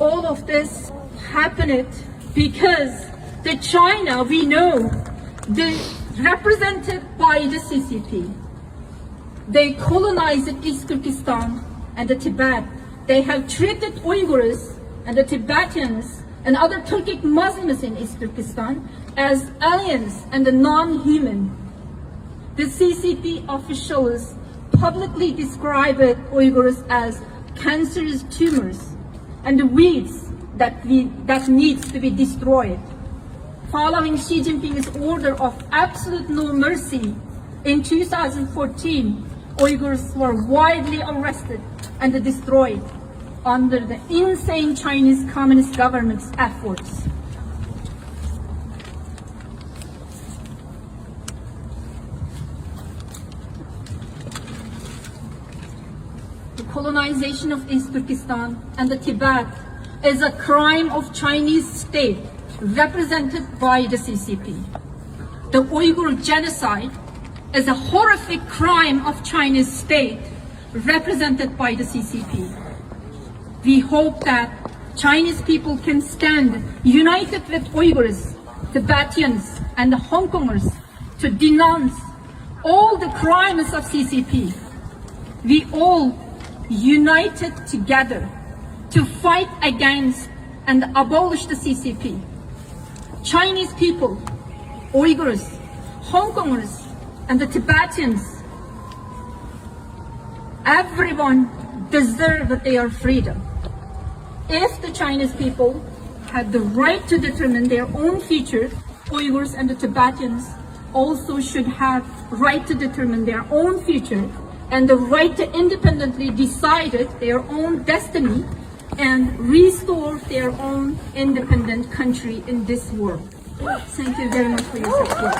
all of this happened because the China we know, represented by the CCP, they colonized East Turkestan and the Tibet. They have treated Uyghurs and the Tibetans and other Turkic Muslims in East Turkestan as aliens and non-human. The CCP officials publicly described Uyghurs as cancerous tumors and weeds that needs to be destroyed. Following Xi Jinping's order of absolute no mercy in 2014, Uyghurs were widely arrested and destroyed under the insane Chinese Communist government's efforts. The colonization of East Turkestan and the Tibet is a crime of Chinese state represented by the CCP. The Uyghur genocide is a horrific crime of Chinese state represented by the CCP. We hope that Chinese people can stand united with Uyghurs, Tibetans, and Hong Kongers to denounce all the crimes of CCP. We all united together to fight against and abolish the CCP. Chinese people, Uyghurs, Hong Kongers, and the Tibetans, everyone deserves their freedom. If the Chinese people had the right to determine their own future, Uyghurs and the Tibetans also should have right to determine their own future and the right to independently decide their own destiny and restore their own independent country in this world. Thank you very much for your support.